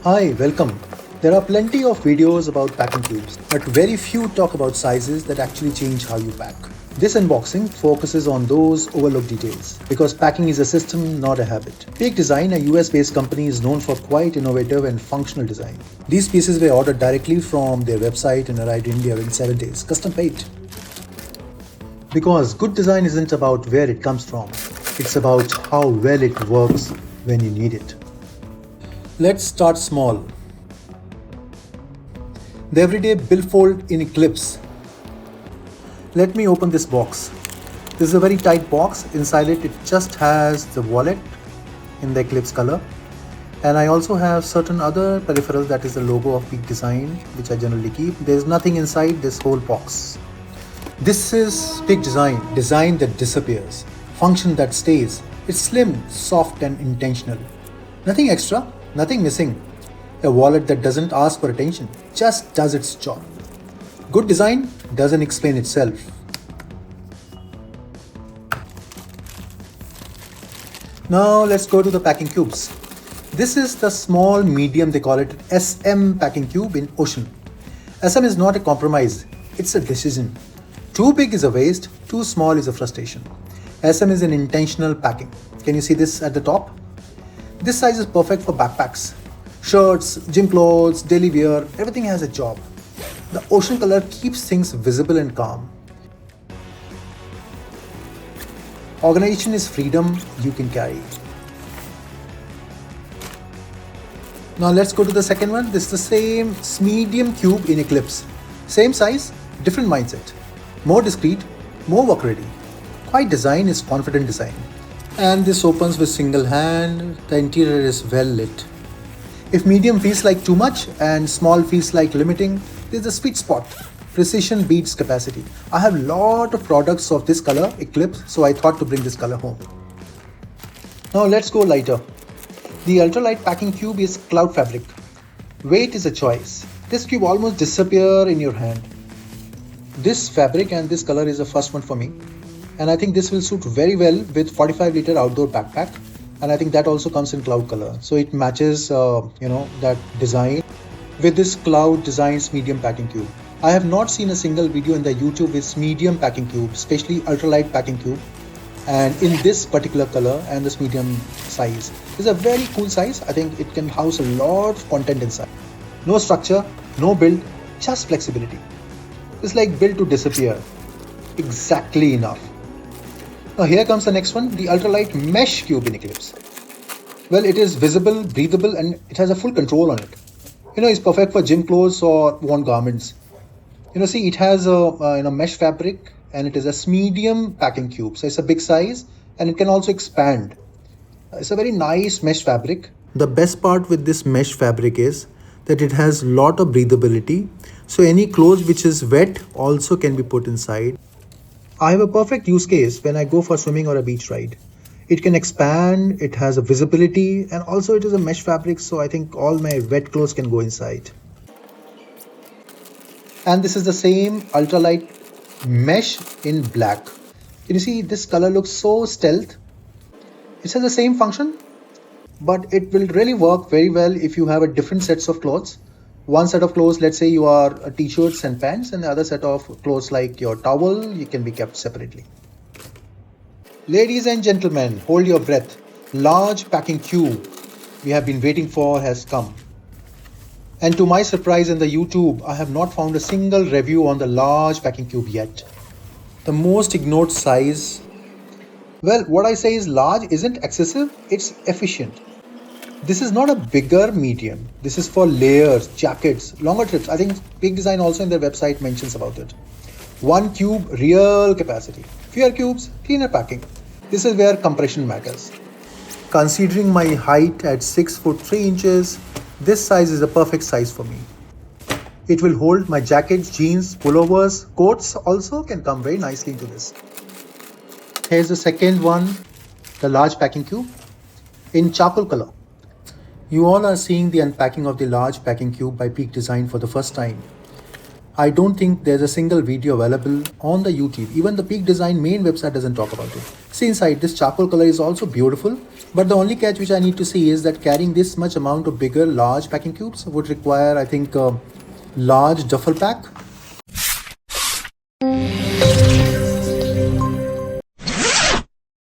Hi, welcome. There are plenty of videos about packing cubes, but very few talk about sizes that actually change how you pack. This unboxing focuses on those overlooked details because packing is a system, not a habit. Peak Design, a US-based company, is known for quite innovative and functional design. These pieces were ordered directly from their website and arrived in India in 7 days, custom made. Because good design isn't about where it comes from, it's about how well it works when you need it. Let's start small. The Everyday Billfold in Eclipse. Let me open this box. This is a very tight box. Inside it just has the wallet in the Eclipse color. And I also have certain other peripherals, that is the logo of Peak Design, which I generally keep. There's nothing inside this whole box. This is Peak design that disappears, function that stays. It's slim, soft and intentional. Nothing extra, nothing missing. A wallet that doesn't ask for attention, just does its job. Good design doesn't explain itself. Now let's go to the packing cubes. This is the small medium, they call it SM packing cube in Ocean. SM is not a compromise, it's a decision. Too big is a waste, too small is a frustration. SM is an intentional packing. Can you see this at the top? This size is perfect for backpacks. Shirts, gym clothes, daily wear, everything has a job. The ocean color keeps things visible and calm. Organization is freedom you can carry. Now let's go to the second one. This is the same Smedium cube in Eclipse. Same size, different mindset. More discreet, more work ready. Quiet design is confident design. And this opens with single hand. The interior is well lit. If medium feels like too much and small feels like limiting, there's a sweet spot. Precision beats capacity. I have a lot of products of this color, Eclipse, so I thought to bring this color home. Now let's go lighter. The Ultralight packing cube is cloud fabric. Weight is a choice. This cube almost disappears in your hand. This fabric and this color is the first one for me. And I think this will suit very well with 45-liter outdoor backpack. And I think that also comes in cloud color. So it matches, that design with this cloud design's medium packing cube. I have not seen a single video in the YouTube with medium packing cube, especially ultralight packing cube. And in this particular color and this medium size. It's a very cool size. I think it can house a lot of content inside. No structure, no build, just flexibility. It's like built to disappear. Exactly enough. Now here comes the next one, the Ultralight Mesh Cube in Eclipse. Well, it is visible, breathable, and it has a full control on it. It's perfect for gym clothes or worn garments. See, it has a mesh fabric and it is a Smedium packing cube. So it's a big size and it can also expand. It's a very nice mesh fabric. The best part with this mesh fabric is that it has a lot of breathability. So any clothes which is wet also can be put inside. I have a perfect use case when I go for swimming or a beach ride. It can expand, it has a visibility, and also it is a mesh fabric, so I think all my wet clothes can go inside. And this is the same ultralight mesh in black. Can you see this color looks so stealth? It has the same function, but it will really work very well if you have a different sets of clothes. One set of clothes, let's say you are t-shirts and pants, and the other set of clothes like your towel, you can be kept separately. Ladies and gentlemen, hold your breath. Large packing cube we have been waiting for has come. And to my surprise in the YouTube, I have not found a single review on the large packing cube yet. The most ignored size. Well, what I say is large isn't excessive, it's efficient. This is not a bigger medium. This is for layers, jackets, longer trips. I think Peak Design also in their website mentions about it. One cube, real capacity. Fewer cubes, cleaner packing. This is where compression matters. Considering my height at 6 foot 3 inches, this size is the perfect size for me. It will hold my jackets, jeans, pullovers, coats also can come very nicely into this. Here's the second one, the large packing cube in charcoal color. You all are seeing the unpacking of the large packing cube by Peak Design for the first time. I don't think there's a single video available on the YouTube. Even the Peak Design main website doesn't talk about it. See inside, this charcoal color is also beautiful, but the only catch which I need to see is that carrying this much amount of bigger, large packing cubes would require, I think, a large duffel pack.